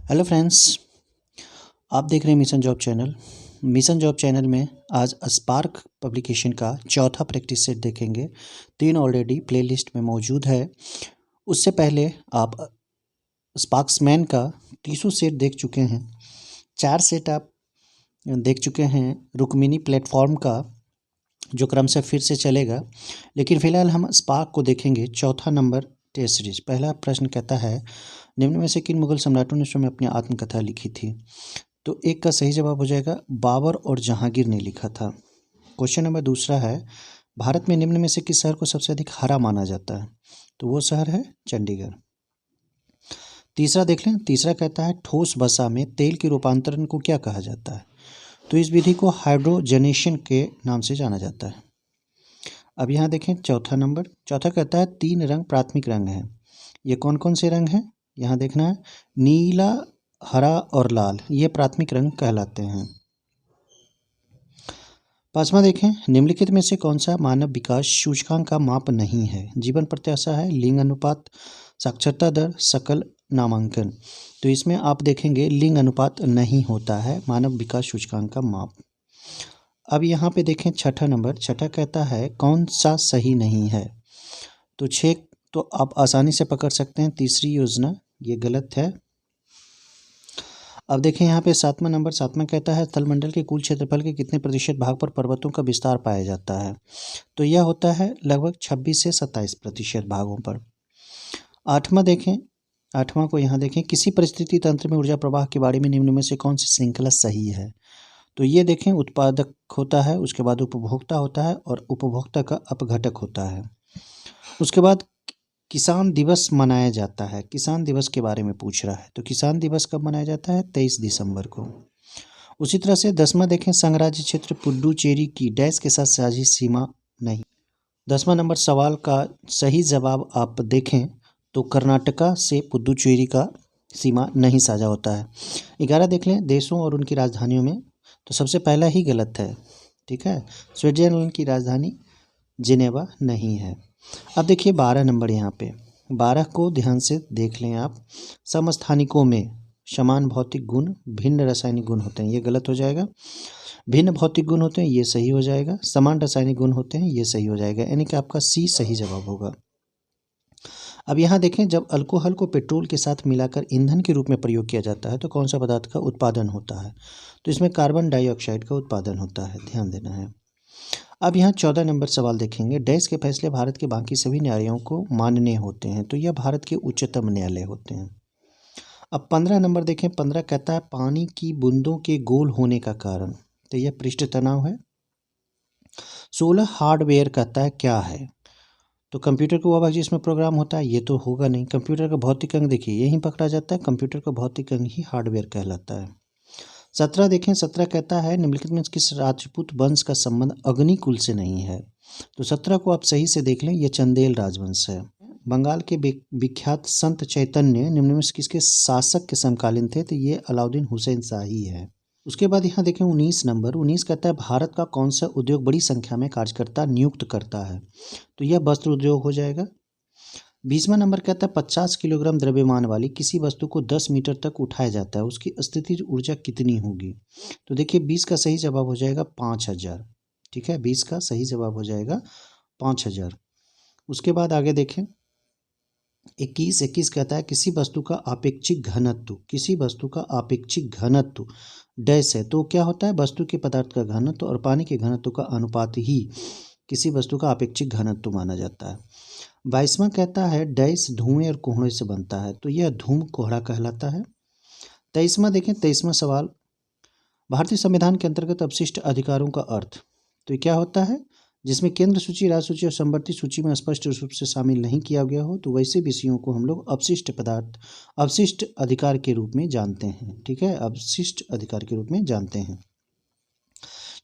Hello friends, आप देख रहे हैं mission job channel. Mission job channel में आज स्पार्क पब्लिकेशन का चौथा प्रैक्टिस सेट देखेंगे। 3 ऑलरेडी प्लेलिस्ट में मौजूद है। उससे पहले आप स्पार्क्समैन का 30 सेट देख चुके हैं। 4 सेट आप देख चुके हैं रुक्मिनी प्लेटफॉर्म का, जो क्रम से फिर से चलेगा। लेकिन फ़िलहाल हम स्पार्क को देखेंगे। चौथा नंबर टेस्ट सीरीज। पहला प्रश्न कहता है, निम्न में से किन मुगल सम्राटों ने स्वयं अपनी आत्मकथा लिखी थी? तो एक का सही जवाब हो जाएगा बाबर और जहांगीर ने लिखा था। क्वेश्चन नंबर दूसरा है, भारत में निम्न में से किस शहर को सबसे अधिक हरा माना जाता है? तो वो शहर है चंडीगढ़। तीसरा देख लें। तीसरा कहता है, ठोस वसा में तेल के रूपांतरण को क्या कहा जाता है? तो इस विधि को हाइड्रोजनेशन के नाम से जाना जाता है। अब यहाँ देखें चौथा नंबर। चौथा कहता है, 3 रंग प्राथमिक रंग हैं। ये कौन कौन से रंग हैं? यहाँ देखना है, नीला, हरा और लाल, ये प्राथमिक रंग कहलाते हैं। पांचवा देखें, निम्नलिखित में से कौन सा मानव विकास सूचकांक का माप नहीं है? जीवन प्रत्याशा है, लिंग अनुपात, साक्षरता दर, सकल नामांकन। तो इसमें आप देखेंगे लिंग अनुपात नहीं होता है मानव विकास सूचकांक का माप। अब यहाँ पे देखें छठा नंबर। छठा कहता है, कौन सा सही नहीं है? तो 6 तो आप आसानी से पकड़ सकते हैं। तीसरी योजना ये गलत है। अब देखें यहाँ पे सातवां नंबर। सातवां कहता है, थलमंडल के कुल क्षेत्रफल के कितने प्रतिशत भाग पर पर्वतों का विस्तार पाया जाता है? तो यह होता है लगभग 26 से 27% भागों पर। आठवां देखें। आठवां को यहाँ देखें, किसी परिस्थिति तंत्र में ऊर्जा प्रवाह के बारे में निम्न में से कौन सी श्रृंखला सही है? तो ये देखें, उत्पादक होता है, उसके बाद उपभोक्ता होता है और उपभोक्ता का अपघटक होता है। उसके बाद किसान दिवस मनाया जाता है। किसान दिवस के बारे में पूछ रहा है, तो किसान दिवस कब मनाया जाता है? 23 दिसंबर को। उसी तरह से 10वां देखें, संघराज्य क्षेत्र पुडुचेरी की डैश के साथ साझी सीमा नहीं। 10वां नंबर सवाल का सही जवाब आप देखें तो कर्नाटका से पुडुचेरी का सीमा नहीं साझा होता है। 11 देख लें, देशों और उनकी राजधानियों में। तो सबसे पहला ही गलत है, ठीक है। स्विट्जरलैंड की राजधानी जिनेवा नहीं है। अब देखिए 12 नंबर। यहाँ पे 12 को ध्यान से देख लें आप। समस्थानिकों में समान भौतिक गुण भिन्न रासायनिक गुण होते हैं, ये गलत हो जाएगा। भिन्न भौतिक गुण होते हैं, ये सही हो जाएगा। समान रासायनिक गुण होते हैं, ये सही हो जाएगा। यानी कि आपका सी सही जवाब होगा। अब यहाँ देखें, जब अल्कोहल को पेट्रोल के साथ मिलाकर ईंधन के रूप में प्रयोग किया जाता है तो कौन सा पदार्थ का उत्पादन होता है? तो इसमें कार्बन डाइऑक्साइड का उत्पादन होता है, ध्यान देना है। अब यहाँ 14 नंबर सवाल देखेंगे, डैश के फैसले भारत के बाकी सभी न्यायालयों को मान्य होते हैं। तो यह भारत के उच्चतम न्यायालय होते हैं। अब 15 नंबर देखें। 15 कहता है, पानी की बूंदों के गोल होने का कारण। तो यह पृष्ठ तनाव है। 16 हार्डवेयर कहता है क्या है? तो कंप्यूटर को वह भाग जिसमें प्रोग्राम होता है, ये तो होगा नहीं। कंप्यूटर का भौतिक अंग देखिए यहीं पकड़ा जाता है। कंप्यूटर का भौतिक अंग ही हार्डवेयर कहलाता है। 17 देखें। 17 कहता है, निम्नलिखित में किस राजपूत वंश का संबंध अग्निकुल से नहीं है? तो 17 को आप सही से देख लें, ये चंदेल राजवंश है। बंगाल के विख्यात संत चैतन्य निम्न में से किसके शासक के समकालीन थे? तो ये अलाउद्दीन हुसैन शाही है। उसके बाद यहाँ देखें 19 नंबर। 19 कहता है, भारत का कौन सा उद्योग बड़ी संख्या में कार्यकर्ता नियुक्त करता है? तो यह वस्त्र उद्योग हो जाएगा। 20वां नंबर कहता है, 50 किलोग्राम द्रव्यमान वाली किसी वस्तु को 10 मीटर तक उठाया जाता है, उसकी स्थितिज ऊर्जा कितनी होगी? तो देखिए 20 का सही जवाब हो जाएगा 5000। ठीक है, 20 का सही जवाब हो जाएगा 5000। उसके बाद आगे देखें 21 कहता है, किसी वस्तु का आपेक्षिक घनत्व, किसी वस्तु का आपेक्षिक घनत्व डैश है। तो क्या होता है, वस्तु के पदार्थ का घनत्व और पानी के घनत्व का अनुपात ही किसी वस्तु का आपेक्षिक घनत्व माना जाता है। 22वां कहता है, डैश धुएं और कोहरे से बनता है। तो यह धूम कोहरा कहलाता है। 23वां देखें। 23वां सवाल, भारतीय संविधान के अंतर्गत अपशिष्ट अधिकारों का अर्थ। तो क्या होता है, जिसमें केंद्र सूची, राज्य सूची और समवर्ती सूची में स्पष्ट रूप से शामिल नहीं किया गया हो, तो वैसे विषयों को हम लोग अपशिष्ट पदार्थ, अपशिष्ट अधिकार के रूप में जानते हैं। ठीक है, अपशिष्ट अधिकार के रूप में जानते हैं।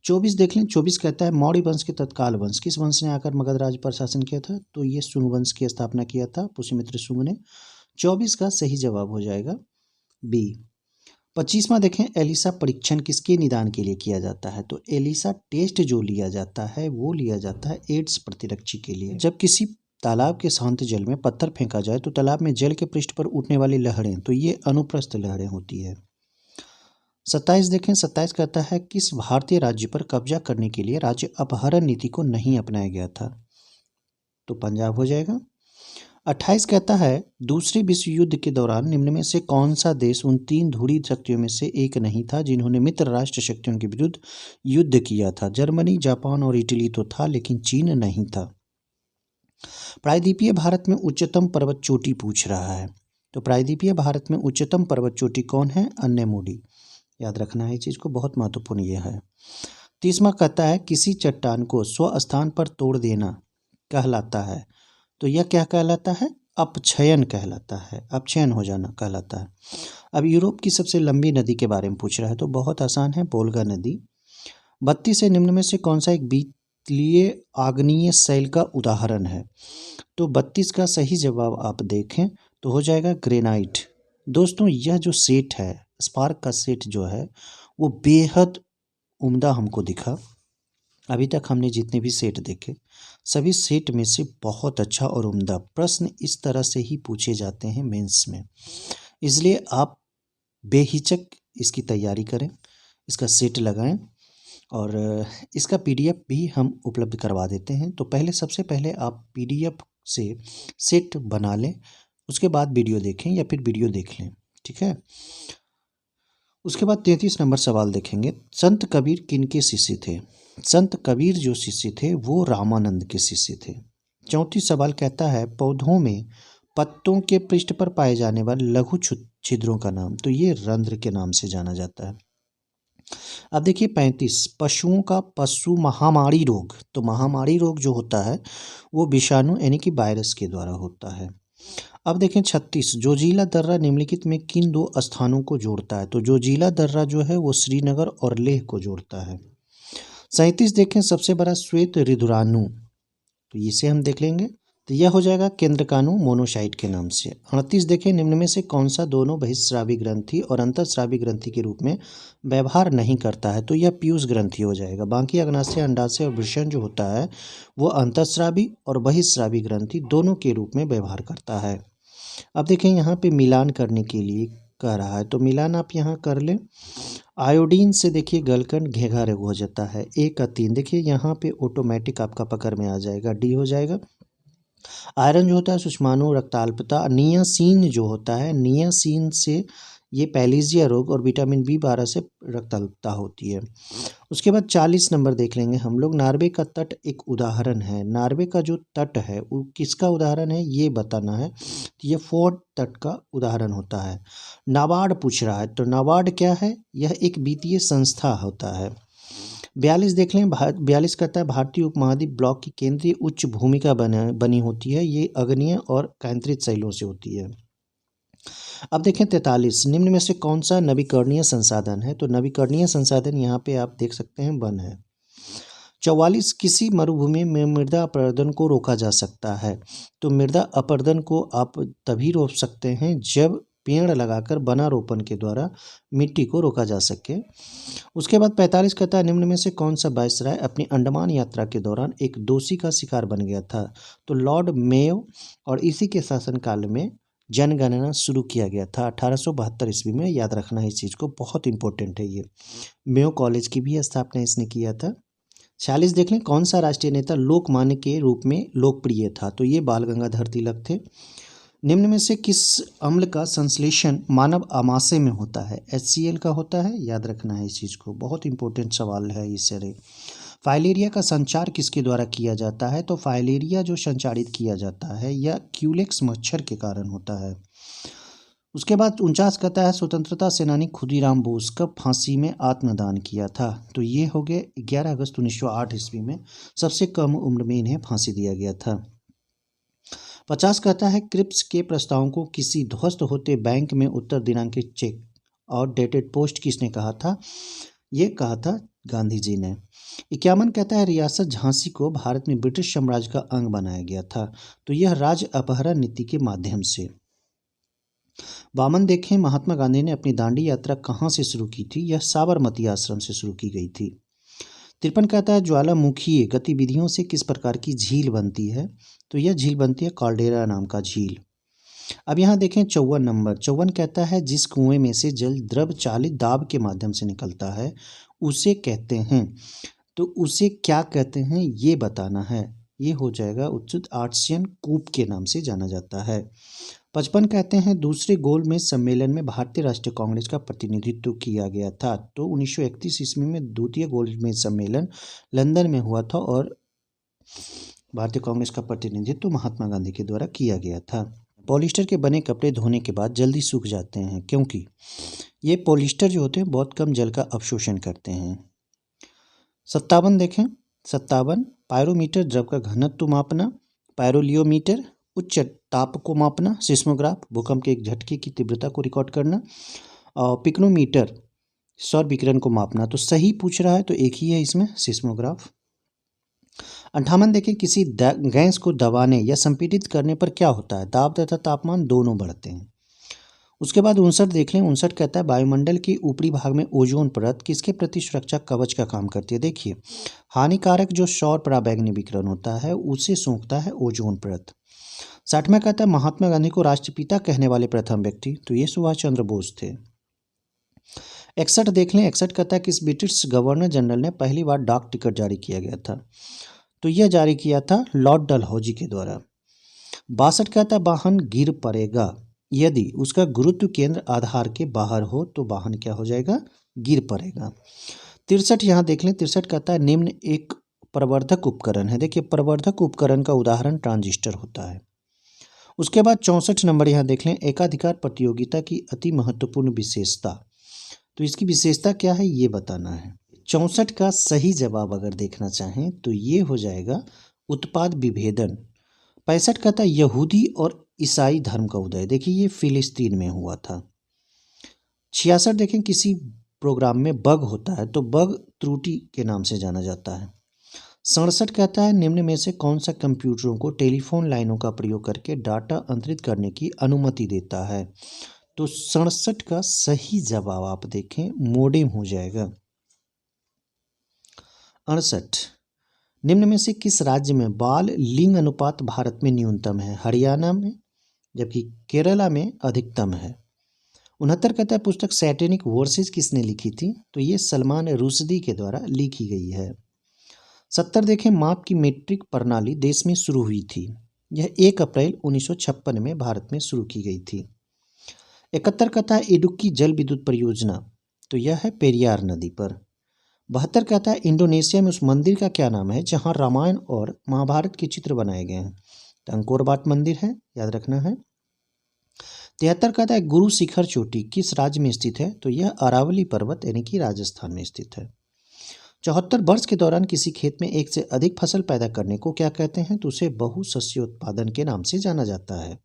24 देख लें। 24 कहता है, मौर्य वंश के तत्काल वंश किस वंश ने आकर मगध राज्य पर शासन किया था? तो ये शुंग वंश की स्थापना किया था, पुष्यमित्र शुंग ने। 24 का सही जवाब हो जाएगा बी। 25वां देखें, एलिसा परीक्षण किसके निदान के लिए किया जाता है? तो एलिसा टेस्ट जो लिया जाता है वो लिया जाता है एड्स प्रतिरक्षी के लिए। जब किसी तालाब के शांत जल में पत्थर फेंका जाए तो तालाब में जल के पृष्ठ पर उठने वाली लहरें, तो ये अनुप्रस्थ लहरें होती है। 27 देखें, 27 कहता है किस भारतीय राज्य पर कब्जा करने के लिए राज्य अपहरण नीति को नहीं अपनाया गया था, तो पंजाब हो जाएगा। 28 कहता है दूसरे विश्व युद्ध के दौरान निम्न में से कौन सा देश उन 3 ध्रुवीय शक्तियों में से एक नहीं था जिन्होंने मित्र राष्ट्र शक्तियों के विरुद्ध युद्ध किया था। जर्मनी, जापान और इटली तो था, लेकिन चीन नहीं था। प्रायद्वीपीय भारत में उच्चतम पर्वत चोटी पूछ रहा है, तो प्रायद्वीपीय भारत में उच्चतम पर्वत चोटी कौन है? अन्यमोडी। याद रखना है इस चीज़ को, बहुत महत्वपूर्ण यह है। 30वां कहता है किसी चट्टान को स्वस्थान पर तोड़ देना कहलाता है, तो यह क्या कहलाता है? अपक्षयन कहलाता है, अपक्षयन हो जाना कहलाता है। अब यूरोप की सबसे लंबी नदी के बारे में पूछ रहा है, तो बहुत आसान है, वोल्गा नदी। 32 से निम्न में से कौन सा एक बीतलीय आग्नेय शैल का उदाहरण है, तो 32 का सही जवाब आप देखें तो हो जाएगा ग्रेनाइट। दोस्तों यह जो सेट है, स्पार्क का सेट जो है वो बेहद उम्दा हमको दिखा। अभी तक हमने जितने भी सेट देखे सभी सेट में से बहुत अच्छा और उम्दा प्रश्न इस तरह से ही पूछे जाते हैं मेंस में, इसलिए आप बेहिचक इसकी तैयारी करें, इसका सेट लगाएं और इसका पीडीएफ भी हम उपलब्ध करवा देते हैं। तो सबसे पहले आप पीडीएफ से सेट बना लें, उसके बाद वीडियो देखें या फिर वीडियो देख लें, ठीक है। उसके बाद 33 नंबर सवाल देखेंगे, संत कबीर किनके शिष्य थे? संत कबीर जो शिष्य थे वो रामानंद के शिष्य थे। 34 सवाल कहता है पौधों में पत्तों के पृष्ठ पर पाए जाने वाले लघु छिद्रों का नाम, तो ये रंध्र के नाम से जाना जाता है। अब देखिए 35, पशुओं का पशु महामारी रोग, तो महामारी रोग जो होता है वो विषाणु यानी कि वायरस के द्वारा होता है। अब देखें 36, जोजिला दर्रा निम्नलिखित में किन 2 स्थानों को जोड़ता है, तो जोजिला दर्रा जो है वो श्रीनगर और लेह को जोड़ता है। 37 देखें, सबसे बड़ा श्वेत ऋधुराणु, तो इसे हम देख लेंगे, तो यह हो जाएगा केंद्रकाणु मोनोसाइट के नाम से। 38 देखें, निम्न में से कौन सा दोनों बहिस्रावी ग्रंथि और अंतःस्रावी ग्रंथि के रूप में व्यवहार नहीं करता है, तो यह पीयूष ग्रंथि हो जाएगा। बाकी अग्नाशय, अंडाशय और वृषण जो होता है वो अंतःस्रावी और बहिस्रावी ग्रंथि दोनों के रूप में व्यवहार करता है। अब देखें यहाँ पे मिलान करने के लिए कह रहा है, तो मिलान आप यहाँ कर लें। आयोडीन से देखिए गलकंड घेघा रोग हो जाता है, 1 का 3, देखिए यहाँ पे ऑटोमेटिक आपका पकड़ में आ जाएगा, डी हो जाएगा। आयरन जो होता है सुषमाणु रक्ताल्पता, नियासिन जो होता है, नियासिन से ये पैलीजिया रोग और विटामिन B12 से रक्ताल्पता होती है। उसके बाद 40 नंबर देख लेंगे हम लोग, नार्वे का तट एक उदाहरण है। नार्वे का जो तट है वो किसका उदाहरण है ये बताना है, तो ये फोर्ड तट का उदाहरण होता है। नाबार्ड पूछ रहा है, तो नाबार्ड क्या है? यह एक वित्तीय संस्था होता है। 42 देख लें, 42 कहता है भारतीय उपमहाद्वीप ब्लॉक की केंद्रीय उच्च भूमिका बनी होती है, ये अग्नेय और केंद्रित शैलों से होती है। अब देखें 43, निम्न में से कौन सा नवीकरणीय संसाधन है, तो नवीकरणीय संसाधन यहाँ पे आप देख सकते हैं वन है। 44, किसी मरुभूमि में मृदा अपरदन को रोका जा सकता है, तो मृदा अपरदन को आप तभी रोक सकते हैं जब पेड़ लगाकर वनारोपण के द्वारा मिट्टी को रोका जा सके। उसके बाद 45 कहता है निम्न में से कौन सा वायसराय अपनी अंडमान यात्रा के दौरान एक दोषी का शिकार बन गया था, तो लॉर्ड मेयो, और इसी के शासनकाल में जनगणना शुरू किया गया था 1872 ईस्वी में। याद रखना है इस चीज़ को, बहुत इंपॉर्टेंट है ये। मेयो कॉलेज की भी स्थापना इसने किया था। 46 देख लें, कौन सा राष्ट्रीय नेता लोकमान्य के रूप में लोकप्रिय था, तो ये बाल गंगाधर तिलक थे। निम्न में से किस अम्ल का संश्लेषण मानव आमाशय में होता है, HCl का होता है। याद रखना है इस चीज़ को, बहुत इंपॉर्टेंट सवाल है इससे। फाइलेरिया का संचार किसके द्वारा किया जाता है, तो फाइलेरिया जो संचारित किया जाता है यह क्यूलेक्स मच्छर के कारण होता है। उसके बाद 49 कहता है स्वतंत्रता सेनानी खुदीराम बोस कब फांसी में आत्मदान किया था, तो ये हो गए 11 अगस्त 1908 ईस्वी में, सबसे कम उम्र में इन्हें फांसी दिया गया था। 50 कहता है क्रिप्स के प्रस्तावों को किसी ध्वस्त होते बैंक में उत्तर दिनांकित चेक और डेटेड पोस्ट किसने कहा था, ये कहा था गांधी जी ने। 51 कहता है रियासत झांसी को भारत में ब्रिटिश साम्राज्य का अंग बनाया गया था, तो यह राज्य अपहरण नीति के माध्यम से। 52 देखें, महात्मा गांधी ने अपनी दांडी यात्रा कहाँ से शुरू की थी, यह साबरमती आश्रम से शुरू की गई थी। 53 कहता है ज्वालामुखीय गतिविधियों से किस प्रकार की झील बनती है, तो यह झील बनती है कॉल्डेरा नाम का झील। अब यहाँ देखें 54 नंबर, 54 कहता है जिस कुएं में से जल द्रव चालित दाब के माध्यम से निकलता है उसे कहते हैं, तो उसे क्या कहते हैं ये बताना है। ये हो जाएगा उचित आर्ट्सियन कूप के नाम से जाना जाता है। 55 कहते हैं दूसरे गोल में सम्मेलन में भारतीय राष्ट्रीय कांग्रेस का प्रतिनिधित्व किया गया था, तो 1931 ईस्वी में द्वितीय गोल में सम्मेलन लंदन में हुआ था और भारतीय कांग्रेस का प्रतिनिधित्व महात्मा गांधी के द्वारा किया गया था। पॉलिस्टर के बने कपड़े धोने के बाद जल्दी सूख जाते हैं क्योंकि ये पॉलिस्टर जो होते हैं बहुत कम जल का अवशोषण करते हैं। 57 देखें, 57 पायरोमीटर द्रव का घनत्व मापना, पायरोलियोमीटर उच्च ताप को मापना, सिस्मोग्राफ भूकंप के एक झटके की तीव्रता को रिकॉर्ड करना, और पिक्नोमीटर सौर विकिरण को मापना। तो सही पूछ रहा है तो एक ही है इसमें, सिस्मोग्राफ। 58 देखें, किसी गैस को दबाने या संपीड़ित करने पर क्या होता है, दाब तथा तापमान दोनों बढ़ते हैं। उसके बाद 59 देख लें, 59 कहता है वायुमंडल के ऊपरी भाग में ओजोन परत किसके प्रति सुरक्षा कवच का काम करती है। देखिए हानिकारक जो सौर पराबैंगनी विकिरण होता है उसे सोखता है ओजोन परत। 60 में कहता है महात्मा गांधी को राष्ट्रपिता कहने वाले प्रथम व्यक्ति, तो ये सुभाष चंद्र बोस थे। 61 देख लें, 61 कहता है किस ब्रिटिश गवर्नर जनरल ने पहली बार डाक टिकट जारी किया गया था, तो यह जारी किया था लॉर्ड डलहौजी के द्वारा। 62 कहता है वाहन गिर पड़ेगा यदि उसका गुरुत्व केंद्र आधार के बाहर हो, तो वाहन क्या हो जाएगा, गिर पड़ेगा। 63 यहाँ देख लें, 63 कहता है निम्न एक प्रवर्धक उपकरण है। देखिए प्रवर्धक उपकरण का उदाहरण ट्रांजिस्टर होता है। उसके बाद 64 नंबर यहाँ देख लें, एकाधिकार प्रतियोगिता की अति महत्वपूर्ण विशेषता, तो इसकी विशेषता क्या है ये बताना है। 64 का सही जवाब अगर देखना चाहें तो ये हो जाएगा उत्पाद विभेदन। 65 कहता है यहूदी और ईसाई धर्म का उदय, देखिए ये फिलिस्तीन में हुआ था। 66 देखें, किसी प्रोग्राम में बग होता है तो बग त्रुटि के नाम से जाना जाता है। 67 कहता है निम्न में से कौन सा कंप्यूटरों को टेलीफोन लाइनों का प्रयोग करके डाटा अंतरित करने की अनुमति देता है, तो 67 का सही जवाब आप देखें मोडेम हो जाएगा। 68 निम्न में से किस राज्य में बाल लिंग अनुपात भारत में न्यूनतम है, हरियाणा में जबकि केरला में अधिकतम है। 69 कहता है पुस्तक सैटेनिक वर्सेस किसने लिखी थी, तो ये सलमान रुश्दी के द्वारा लिखी गई है। 70 देखें, माप की मीट्रिक प्रणाली देश में शुरू हुई थी, यह 1 अप्रैल 1956 में भारत में शुरू की गई थी। 71 कहता है इडुक्की जल विद्युत परियोजना, तो यह है पेरियार नदी पर। 72 कहता है इंडोनेशिया में उस मंदिर का क्या नाम है जहां रामायण और महाभारत के चित्र बनाए गए हैं, तो अंकोर वाट मंदिर है, याद रखना है। 73 कहता है गुरु शिखर चोटी किस राज्य में स्थित है, तो यह अरावली पर्वत यानी कि राजस्थान में स्थित है। 74 वर्ष के दौरान किसी खेत में एक से अधिक फसल पैदा करने को क्या कहते हैं, तो उसे बहुशस्य उत्पादन के नाम से जाना जाता है।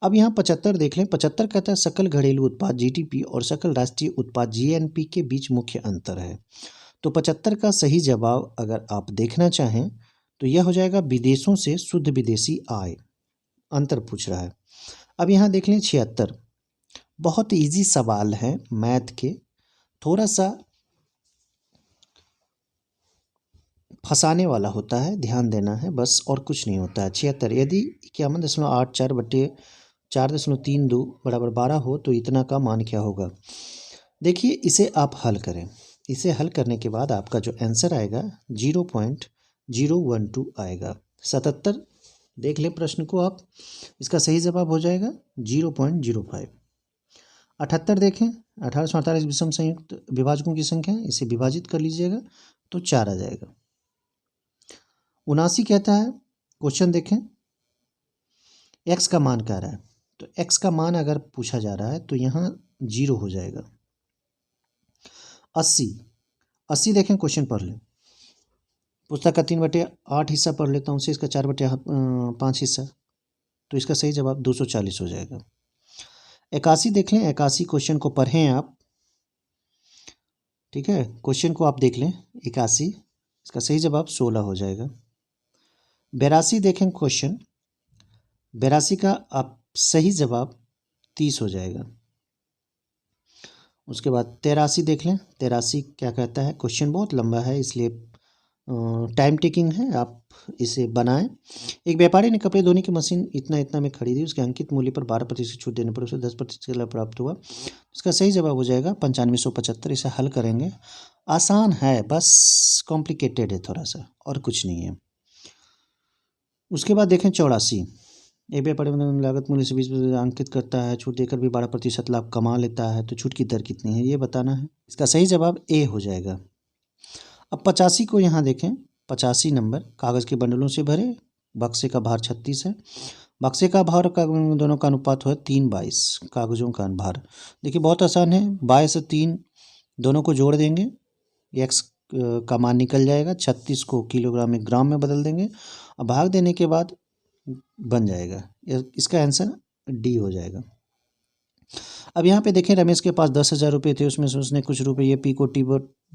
अब यहाँ 75 देख लें, 75 कहता है सकल घरेलू उत्पाद जीडीपी और सकल राष्ट्रीय उत्पाद जीएनपी के बीच मुख्य अंतर है, तो 75 का सही जवाब अगर आप देखना चाहें तो यह हो जाएगा विदेशों से शुद्ध विदेशी आय, अंतर पूछ रहा है। अब यहाँ देख लें 76, बहुत इजी सवाल है मैथ के, थोड़ा सा फंसाने वाला होता है, ध्यान देना है बस और कुछ नहीं होता है। 76 यदि 51.84 बटे 4.32 बराबर 12 हो तो इतना का मान क्या होगा। देखिए इसे आप हल करें, इसे हल करने के बाद आपका जो आंसर आएगा 0.012 आएगा। 77 देख लें प्रश्न को आप, इसका सही जवाब हो जाएगा 0.05। 78 देखें, 1848 विषम संयुक्त विभाजकों की संख्या है, इसे विभाजित कर लीजिएगा तो 4 आ जाएगा। 79 कहता है क्वेश्चन देखें, x का मान कह रहा है, तो x का मान अगर पूछा जा रहा है तो यहाँ 0 हो जाएगा। 80 देखें क्वेश्चन पढ़ लें, पुस्तक का 3/8 हिस्सा पढ़ लेता हूँ उसे, इसका 4/5 हिस्सा, तो इसका सही जवाब 240 हो जाएगा। 81 देख लें, 81 क्वेश्चन को पढ़ें आप, ठीक है, क्वेश्चन को आप देख लें 81, इसका सही जवाब 16 हो जाएगा। 82 देखें क्वेश्चन, 82 का आप सही जवाब 30 हो जाएगा। उसके बाद 83 देख लें। 83 क्या कहता है, क्वेश्चन बहुत लंबा है इसलिए टाइम टेकिंग है, आप इसे बनाएं। एक व्यापारी ने कपड़े धोने की मशीन इतना इतना में खरीदी, उसके अंकित मूल्य पर 12% छूट देने पर उसे 10% का लाभ प्राप्त हुआ। इसका सही जवाब हो जाएगा 9575। इसे हल करेंगे, आसान है, बस कॉम्प्लिकेटेड है थोड़ा सा, और कुछ नहीं है। उसके बाद देखें 84। एक व्यापारी लागत मूल्य से 20% अंकित करता है, छूट देकर भी 12% लाभ कमा लेता है, तो छूट की दर कितनी है ये बताना है। इसका सही जवाब ए हो जाएगा। अब 85 को यहाँ देखें। 85 नंबर, कागज़ के बंडलों से भरे, बक्से का भार 36 है। बक्से का भार का दोनों का अनुपात है 3:22। कागज़ों का भार देखिए बहुत आसान है, 22 और 3 दोनों को जोड़ देंगे, एक्स का मान निकल जाएगा। 36 को किलोग्राम में ग्राम में बदल देंगे, अब भाग देने के बाद बन जाएगा। इसका आंसर डी हो जाएगा। अब यहाँ पे देखें, रमेश के पास 10,000 रुपये थे, उसमें से उसने कुछ रुपये पी को टी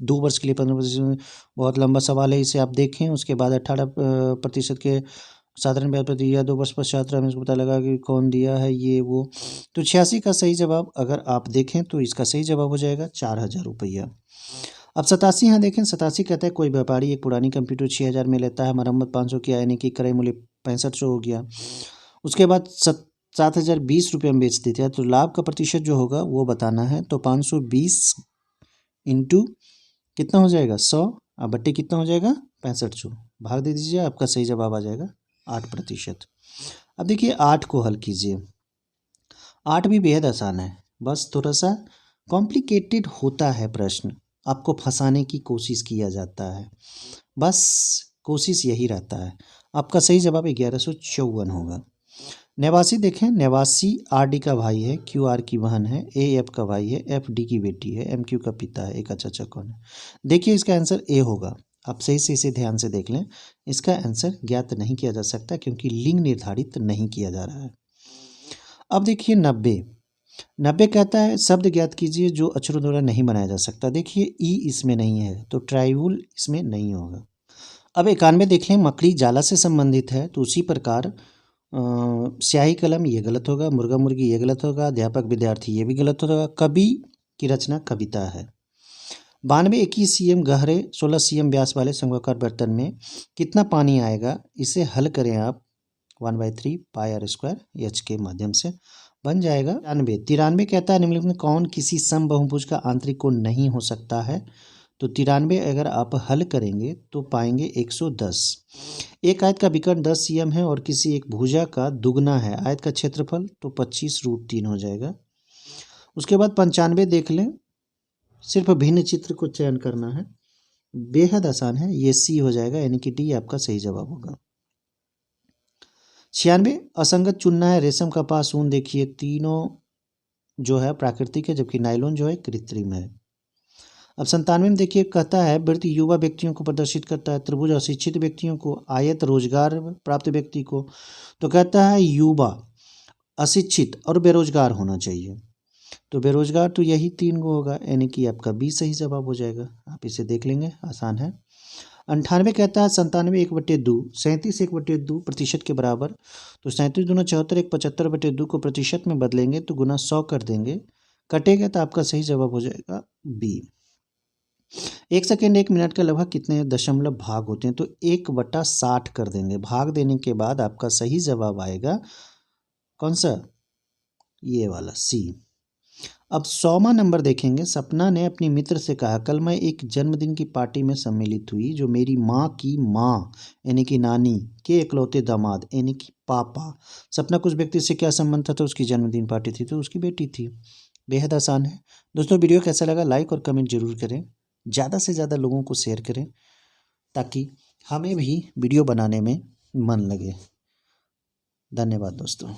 2 वर्ष के लिए 15%, बहुत लंबा सवाल है, इसे आप देखें। उसके बाद 18% के साधारण ब्याज पर दिया, 2 वर्ष पश्चात रमेश को पता लगा कि कौन दिया है ये वो। तो 86 का सही जवाब अगर आप देखें तो इसका सही जवाब हो जाएगा 4,000 रुपया। अब 87 यहाँ देखें। 87 कहता है कोई व्यापारी एक पुरानी कंप्यूटर 6,000 में लेता है, मरम्मत 500 की, यानी कि क्रय मूल्य 6500 हो गया। उसके बाद 7,020 रुपये में बेच देते हैं, तो लाभ का प्रतिशत जो होगा वो बताना है। तो 520 इंटू कितना हो जाएगा 100, अब बट्टे कितना हो जाएगा 6500, भाग दे दीजिए, आपका सही जवाब आ जाएगा 8%। अब देखिए 8 को हल कीजिए। 8 भी बेहद आसान है, बस थोड़ा सा कॉम्प्लिकेटेड होता है प्रश्न, आपको फंसाने की कोशिश किया जाता है, बस कोशिश यही रहता है। आपका सही जवाब 1154 होगा। 89 देखें। 89 आर.डी का भाई है, क्यू आर की बहन है, ए एफ का भाई है, एफ डी की बेटी है, एम क्यू का पिता है, एक चाचा कौन है। देखिए इसका आंसर ए होगा। आप सही से इसे ध्यान से देख लें, इसका आंसर ज्ञात नहीं किया जा सकता क्योंकि लिंग निर्धारित नहीं किया जा रहा है। अब देखिए 90। 90 कहता है शब्द ज्ञात कीजिए जो अक्षरों द्वारा नहीं बनाया जा सकता। देखिए ई इसमें नहीं है, तो ट्राइवुल इसमें नहीं होगा। अब 91 देख लें। मकड़ी जाला से संबंधित है, तो उसी प्रकार स्याही कलम ये गलत होगा, मुर्गा मुर्गी ये गलत होगा, अध्यापक विद्यार्थी ये भी गलत होगा। कवि की रचना कविता है। 92 21 cm गहरे 16 cm व्यास वाले शंक्वाकार बर्तन में कितना पानी आएगा, इसे हल करें आप 1/3 पाई आर स्क्वायर एच के माध्यम से बन जाएगा 93। 93 कहता है निम्नलिखित में कौन किसी समबहुभुज का आंतरिक कोण नहीं हो सकता है, तो 93 अगर आप हल करेंगे तो पाएंगे 110। एक आयत का विकर्ण 10 cm है और किसी एक भुजा का दुगना है, आयत का क्षेत्रफल तो 25√3 हो जाएगा। उसके बाद 95 देख लें। सिर्फ भिन्न चित्र को चयन करना है, बेहद आसान है, ये सी हो जाएगा, यानी कि डी आपका सही जवाब होगा। 96 असंगत चुनना है। रेशम, कपास, ऊन देखिए तीनों जो है प्राकृतिक है, जबकि नायलॉन जो है कृत्रिम है। अब 97 में देखिए कहता है वृत्त युवा व्यक्तियों को प्रदर्शित करता है, त्रिभुज अशिक्षित व्यक्तियों को, आयत रोजगार प्राप्त व्यक्ति को। तो कहता है युवा, अशिक्षित और बेरोजगार होना चाहिए, तो बेरोजगार तो यही 3 को होगा, यानी कि आपका बी सही जवाब हो जाएगा। आप इसे देख लेंगे, आसान है। 98 कहता है 97 1/2, 37 1/2 प्रतिशत के बराबर, तो 37 दूना 74, 1 75/2 को प्रतिशत में बदलेंगे तो गुना 100 कर देंगे, कटेगा तो आपका सही जवाब हो जाएगा बी। 1 सेकेंड 1 मिनट का लगभग कितने दशमलव भाग होते हैं, तो 1/60 कर देंगे, भाग देने के बाद आपका सही जवाब आएगा कौन सा, ये वाला सी। अब 100वां नंबर देखेंगे। सपना ने अपनी मित्र से कहा कल मैं एक जन्मदिन की पार्टी में सम्मिलित हुई जो मेरी माँ की माँ यानी कि नानी के इकलौते दामाद यानी कि पापा। सपना कुछ व्यक्ति से क्या संबंध था, तो उसकी जन्मदिन पार्टी थी, तो उसकी बेटी थी। बेहद आसान है दोस्तों। वीडियो कैसा लगा लाइक और कमेंट जरूर करें, ज़्यादा से ज़्यादा लोगों को शेयर करें ताकि हमें भी वीडियो बनाने में मन लगे। धन्यवाद दोस्तों।